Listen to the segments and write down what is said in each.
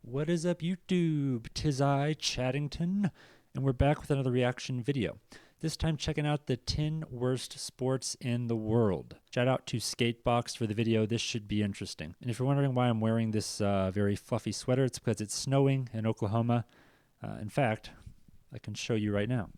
What is up, YouTube? 'Tis I, Chaddington, and we're back with another reaction video. This time checking out the 10 worst sports in the world. Shout out to Skatebox for the video. This should be interesting. And if you're wondering why I'm wearing this very fluffy sweater, it's because it's snowing in Oklahoma. In fact, I can show you right now.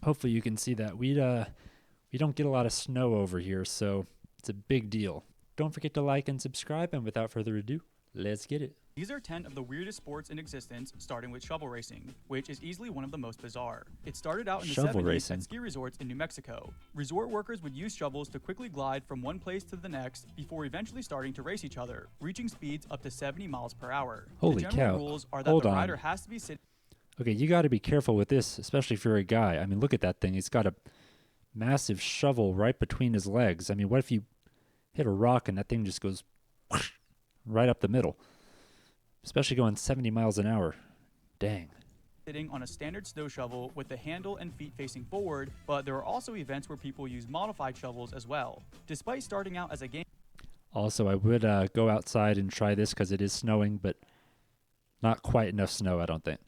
Hopefully you can see that. We don't get a lot of snow over here, so it's a big deal. Don't forget to like and subscribe, and without further ado, let's get it. These are 10 of the weirdest sports in existence, starting with shovel racing, which is easily one of the most bizarre. It started out in the 70s at ski resorts in New Mexico. Resort workers would use shovels to quickly glide from one place to the next before eventually starting to race each other, reaching speeds up to 70 miles per hour. Holy the general cow. rules are that Hold the on. rider has to be sitting. Okay, you got to be careful with this, especially if you're a guy. I mean, look at that thing. It's got a massive shovel right between his legs. I mean, what if you hit a rock and that thing just goes right up the middle? Especially going 70 miles an hour. Dang. Sitting on a standard snow shovel with the handle and feet facing forward, but there are also events where people use modified shovels as well. Despite starting out as a game, Also, I would go outside and try this because it is snowing, but not quite enough snow, I don't think.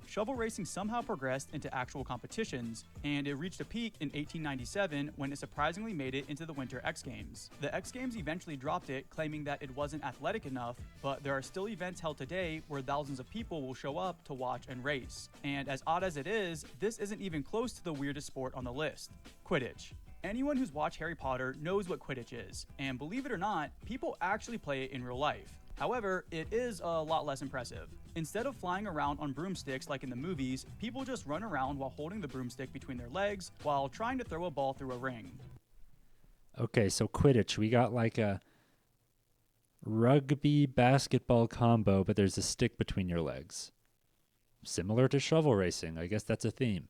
shovel racing somehow progressed into actual competitions, and it reached a peak in 1897 when it surprisingly made it into the Winter X Games. The X Games eventually dropped it, claiming that it wasn't athletic enough, but there are still events held today where thousands of people will show up to watch and race. And as odd as it is, this isn't even close to the weirdest sport on the list: Quidditch. Anyone who's watched Harry Potter knows what Quidditch is, and believe it or not, people actually play it in real life. However, it is a lot less impressive. Instead of flying around on broomsticks like in the movies, people just run around while holding the broomstick between their legs while trying to throw a ball through a ring. Okay, so Quidditch, we got like a rugby basketball combo, but there's a stick between your legs. Similar to shovel racing. I guess that's a theme.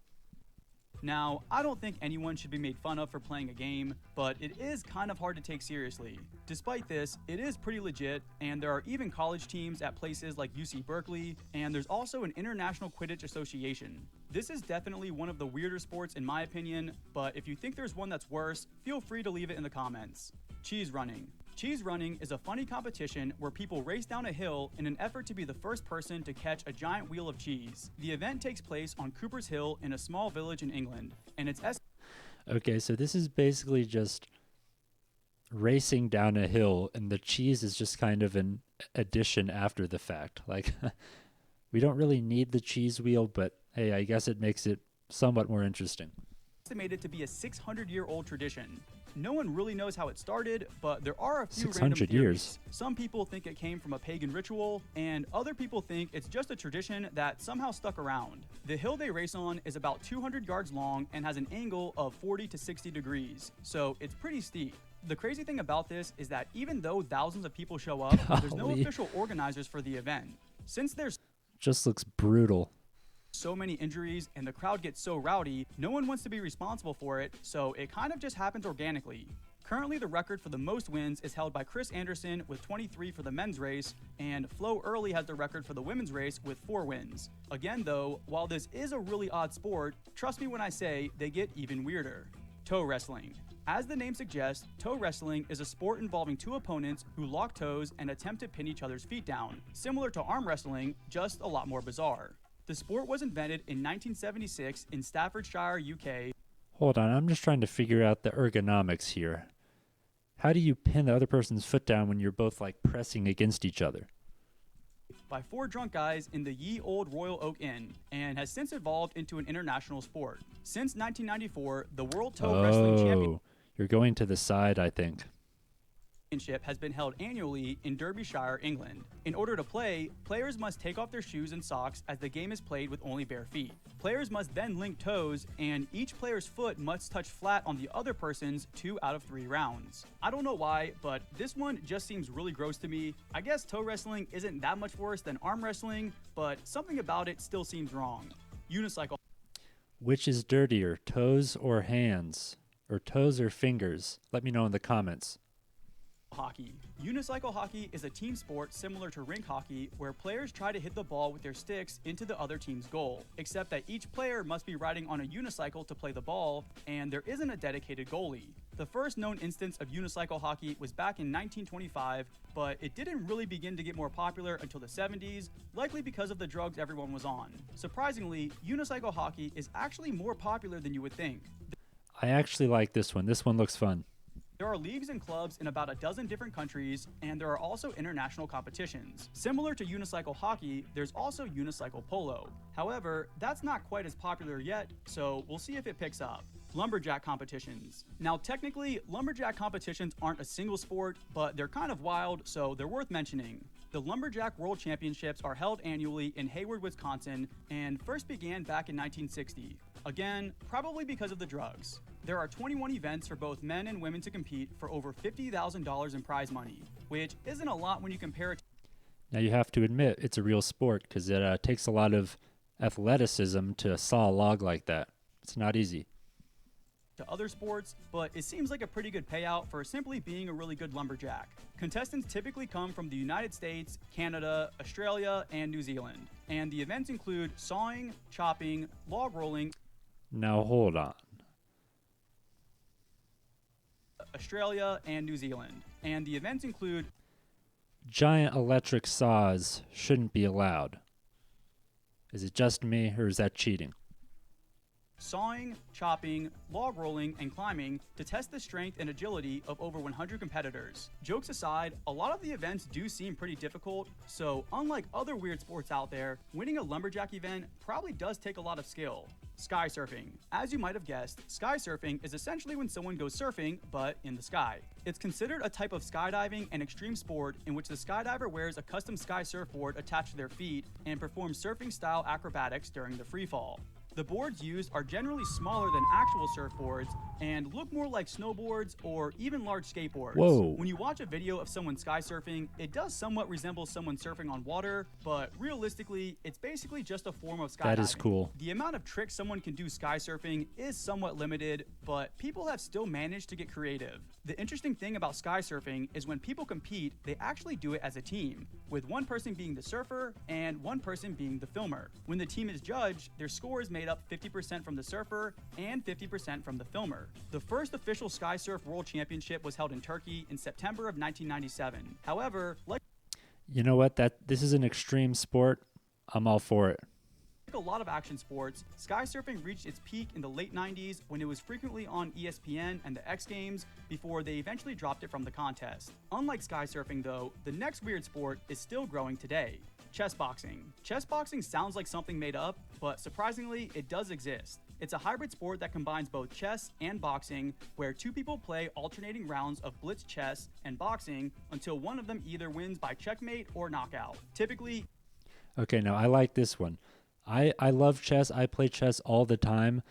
Now, I don't think anyone should be made fun of for playing a game, but it is kind of hard to take seriously. Despite this, it is pretty legit, and there are even college teams at places like UC Berkeley, and there's also an International Quidditch Association. This is definitely one of the weirder sports in my opinion, but if you think there's one that's worse, feel free to leave it in the comments. Cheese running. Cheese running is a funny competition where people race down a hill in an effort to be the first person to catch a giant wheel of cheese. The event takes place on Cooper's Hill in a small village in England, and it's Okay, so this is basically just racing down a hill, and the cheese is just kind of an addition after the fact. Like, we don't really need the cheese wheel, but hey, I guess it makes it somewhat more interesting. estimated to be a 600-year-old tradition. No one really knows how it started, but there are a few 600 random theories. years. Some people think it came from a pagan ritual, and other people think it's just a tradition that somehow stuck around. The hill they race on is about 200 yards long and has an angle of 40 to 60 degrees, so it's pretty steep. The crazy thing about this is that even though thousands of people show up, there's no official organizers for the event. Since there's Just looks brutal. so many injuries and the crowd gets so rowdy, no one wants to be responsible for it, so it kind of just happens organically. Currently, the record for the most wins is held by Chris Anderson with 23 for the men's race, and Flo Early has the record for the women's race with 4 wins. Again though, while this is a really odd sport, trust me when I say they get even weirder. Toe wrestling. As the name suggests, toe wrestling is a sport involving two opponents who lock toes and attempt to pin each other's feet down, similar to arm wrestling, just a lot more bizarre. The sport was invented in 1976 in Staffordshire, UK. Hold on, I'm just trying to figure out the ergonomics here. How do you pin the other person's foot down when you're both like pressing against each other? By 4 drunk guys in the Ye Old Royal Oak Inn, and has since evolved into an international sport. Since 1994, the World Toe Wrestling Championship You're going to the side, I think. has been held annually in Derbyshire, England. In order to play, players must take off their shoes and socks as the game is played with only bare feet. Players must then link toes, and each player's foot must touch flat on the other person's 2 out of 3 rounds. I don't know why, but this one just seems really gross to me. I guess toe wrestling isn't that much worse than arm wrestling, but something about it still seems wrong. Unicycle. Which is dirtier, toes or hands? Or toes or fingers? Let me know in the comments. Hockey. Unicycle hockey is a team sport similar to rink hockey where players try to hit the ball with their sticks into the other team's goal, except that each player must be riding on a unicycle to play the ball, and there isn't a dedicated goalie. The first known instance of unicycle hockey was back in 1925, but it didn't really begin to get more popular until the 70s, likely because of the drugs everyone was on. Surprisingly, unicycle hockey is actually more popular than you would think. I actually like this one. This one looks fun. There are leagues and clubs in about a dozen different countries, and there are also international competitions. Similar to unicycle hockey, there's also unicycle polo. However, that's not quite as popular yet, so we'll see if it picks up. Lumberjack competitions. Now, technically, lumberjack competitions aren't a single sport, but they're kind of wild, so they're worth mentioning. The Lumberjack World Championships are held annually in Hayward, Wisconsin, and first began back in 1960. Again, probably because of the drugs. There are 21 events for both men and women to compete for over $50,000 in prize money, which isn't a lot when you compare it. Now you have to admit it's a real sport because it takes a lot of athleticism to saw a log like that. It's not easy. To other sports, but it seems like a pretty good payout for simply being a really good lumberjack. Contestants typically come from the United States, Canada, Australia, and New Zealand, and the events include sawing, chopping, log rolling. Now hold on. Australia and New Zealand, and the events include Giant electric saws shouldn't be allowed. Is it just me, or is that cheating? sawing, chopping, log rolling, and climbing to test the strength and agility of over 100 competitors. Jokes aside, a lot of the events do seem pretty difficult, so unlike other weird sports out there, winning a lumberjack event probably does take a lot of skill. Sky surfing. As you might have guessed, sky surfing is essentially when someone goes surfing, but in the sky. It's considered a type of skydiving and extreme sport in which the skydiver wears a custom sky surfboard attached to their feet and performs surfing-style acrobatics during the free fall. The boards used are generally smaller than actual surfboards and look more like snowboards or even large skateboards. Whoa. When you watch a video of someone sky surfing, it does somewhat resemble someone surfing on water, but realistically, it's basically just a form of skydiving. That is cool. The amount of tricks someone can do sky surfing is somewhat limited, but people have still managed to get creative. The interesting thing about sky surfing is when people compete, they actually do it as a team, with one person being the surfer and one person being the filmer. When the team is judged, their score is made up 50% from the surfer and 50% from the filmer. The first official Sky Surf World Championship was held in Turkey in September of 1997. However, like You know what? This is an extreme sport. I'm all for it. a lot of action sports, sky surfing reached its peak in the late 90s when it was frequently on ESPN and the X Games before they eventually dropped it from the contest. Unlike sky surfing though, the next weird sport is still growing today. Chess boxing. Chess boxing sounds like something made up, but surprisingly, it does exist. It's a hybrid sport that combines both chess and boxing, where two people play alternating rounds of blitz chess and boxing until one of them either wins by checkmate or knockout. Typically, Okay, now I like this one. I love chess. I play chess all the time.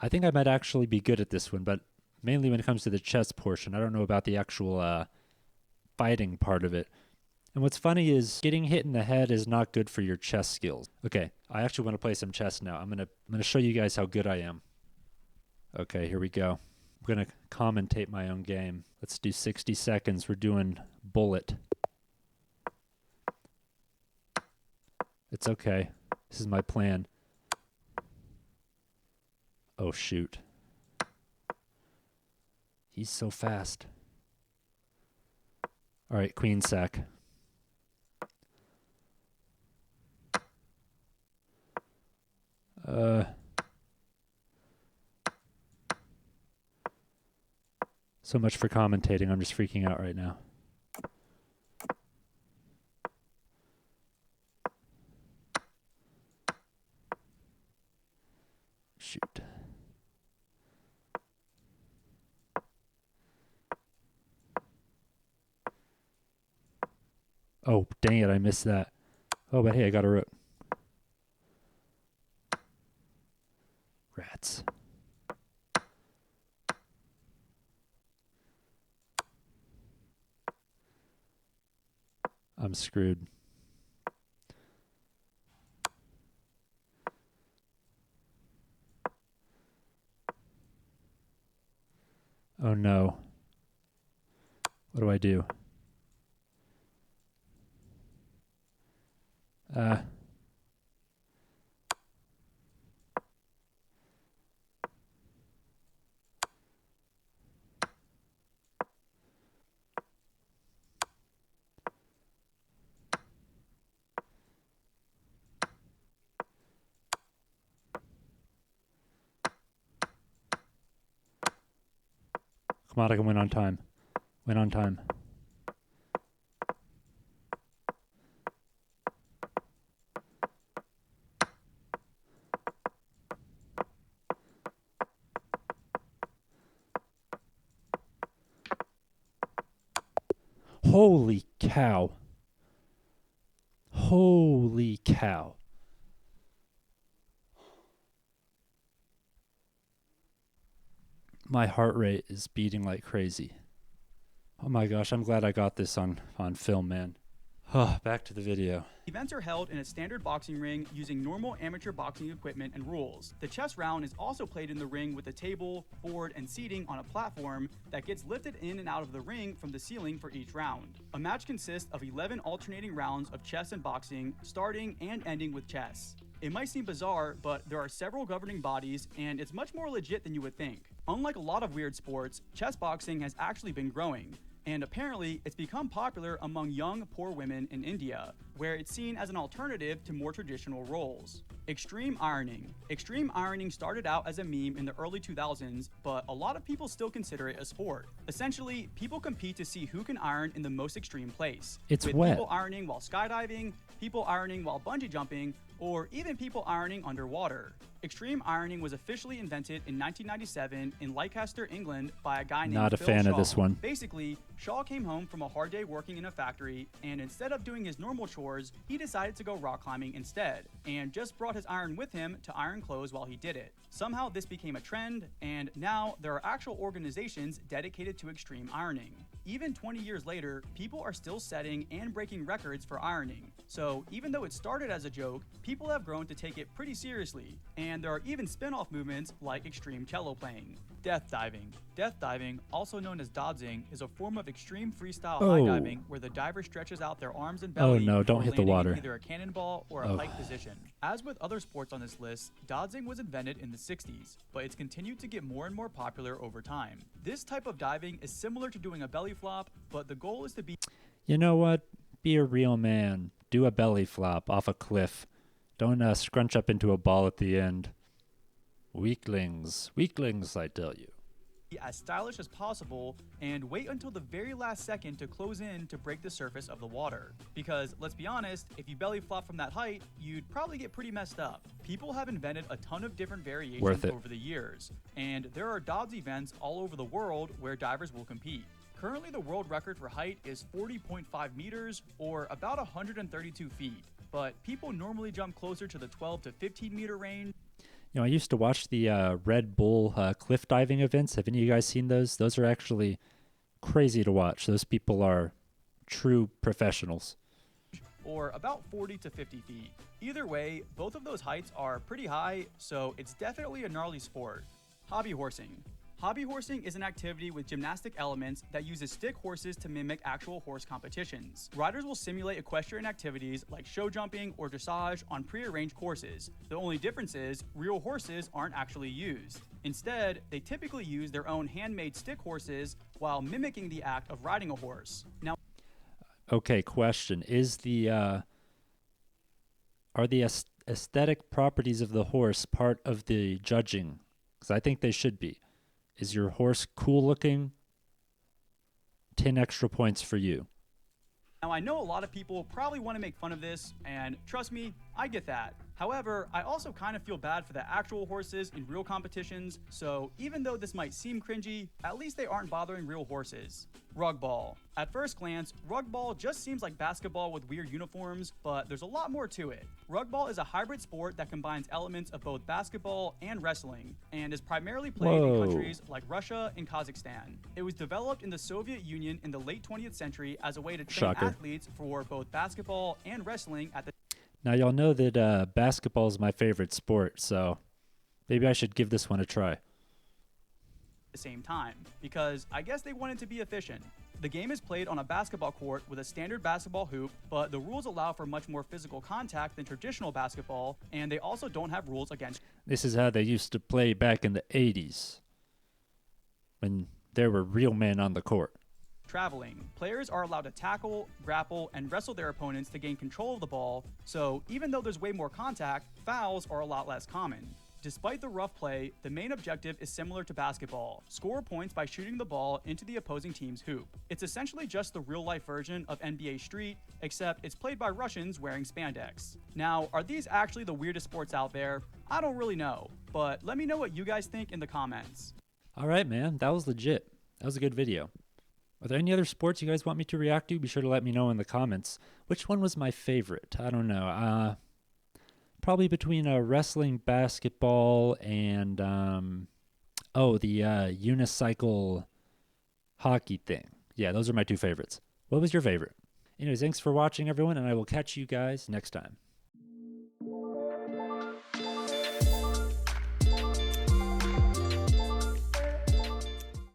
I think I might actually be good at this one, but mainly when it comes to the chess portion. I don't know about the actual fighting part of it. And what's funny is getting hit in the head is not good for your chess skills. Okay, I actually want to play some chess now. I'm gonna show you guys how good I am. Okay, here we go. I'm gonna commentate my own game. Let's do 60 seconds. We're doing bullet. It's okay. This is my plan. Oh shoot. He's so fast. All right, queen sack. So much for commentating. I'm just freaking out right now. Shoot. Oh, dang it, I missed that. Oh, but hey, I got a rook. Rats. I'm screwed. Oh no. What do I do? Uh, Come on, I can win on time. Win on time. Holy cow. Holy cow. My heart rate is beating like crazy. Oh my gosh, I'm glad I got this on film, man. Back to the video. Events are held in a standard boxing ring using normal amateur boxing equipment and rules. The chess round is also played in the ring with a table, board, and seating on a platform that gets lifted in and out of the ring from the ceiling for each round. A match consists of 11 alternating rounds of chess and boxing, starting and ending with chess. It might seem bizarre, but there are several governing bodies, and it's much more legit than you would think. Unlike a lot of weird sports, chess boxing has actually been growing. And apparently, it's become popular among young, poor women in India, where it's seen as an alternative to more traditional roles. Extreme ironing. Extreme ironing started out as a meme in the early 2000s, but a lot of people still consider it a sport. Essentially, people compete to see who can iron in the most extreme place. It's with wet. People ironing while skydiving, people ironing while bungee jumping, or even people ironing underwater. Extreme ironing was officially invented in 1997 in Leicester, England by a guy named Not a Phil fan Shaw. of this one. Basically, Shaw came home from a hard day working in a factory, and instead of doing his normal chores, he decided to go rock climbing instead, and just brought his iron with him to iron clothes while he did it. Somehow this became a trend, and now there are actual organizations dedicated to extreme ironing. Even 20 years later, people are still setting and breaking records for ironing. So even though it started as a joke, people have grown to take it pretty seriously, and there are even spin-off movements like extreme cello playing. Death diving. Death diving, also known as dodging, is a form of extreme freestyle high diving where the diver stretches out their arms and belly no, don't before hit the landing water. in either a cannonball or a pike position. As with other sports on this list, dodging was invented in the 60s, but it's continued to get more and more popular over time. This type of diving is similar to doing a belly flop, but the goal is to be... You know what? Be a real man. Do a belly flop off a cliff. Don't scrunch up into a ball at the end. Weaklings. Weaklings, I tell you. as stylish as possible and wait until the very last second to close in to break the surface of the water. Because let's be honest, if you belly flop from that height, you'd probably get pretty messed up. People have invented a ton of different variations over the years, and there are dodge events all over the world where divers will compete. Currently, the world record for height is 40.5 meters, or about 132 feet, but people normally jump closer to the 12 to 15 meter range. You know, I used to watch the Red Bull cliff diving events. Have any of you guys seen those? Those are actually crazy to watch. Those people are true professionals. Or about 40 to 50 feet. Either way, both of those heights are pretty high, so it's definitely a gnarly sport. Hobby horsing. Hobby horsing is an activity with gymnastic elements that uses stick horses to mimic actual horse competitions. Riders will simulate equestrian activities like show jumping or dressage on prearranged courses. The only difference is real horses aren't actually used. Instead, they typically use their own handmade stick horses while mimicking the act of riding a horse. Now, okay, question. Is the are the aesthetic properties of the horse part of the judging? Because I think they should be. Is your horse cool looking? 10 extra points for you. Now, I know a lot of people probably want to make fun of this, and trust me, I get that. However, I also kind of feel bad for the actual horses in real competitions, so even though this might seem cringy, at least they aren't bothering real horses. Rugball. At first glance, Rugball just seems like basketball with weird uniforms, but there's a lot more to it. Rugball is a hybrid sport that combines elements of both basketball and wrestling, and is primarily played in countries like Russia and Kazakhstan. It was developed in the Soviet Union in the late 20th century as a way to train athletes for both basketball and wrestling at the... Now, y'all know that basketball is my favorite sport, so maybe I should give this one a try. the same time, because I guess they wanted to be efficient. The game is played on a basketball court with a standard basketball hoop, but the rules allow for much more physical contact than traditional basketball, and they also don't have rules against. This is how they used to play back in the 80s, when there were real men on the court. Traveling. Players are allowed to tackle, grapple, and wrestle their opponents to gain control of the ball, so even though there's way more contact, fouls are a lot less common. Despite the rough play, the main objective is similar to basketball: score points by shooting the ball into the opposing team's hoop. It's essentially just the real-life version of NBA Street, except it's played by Russians wearing spandex. Now, are these actually the weirdest sports out there? I don't really know, but let me know what you guys think in the comments. All right, man, that was legit. That was a good video. Are there any other sports you guys want me to react to? Be sure to let me know in the comments. Which one was my favorite? I don't know. Probably between wrestling, basketball, and the unicycle hockey thing. Yeah, those are my two favorites. What was your favorite? Anyways, thanks for watching, everyone, and I will catch you guys next time.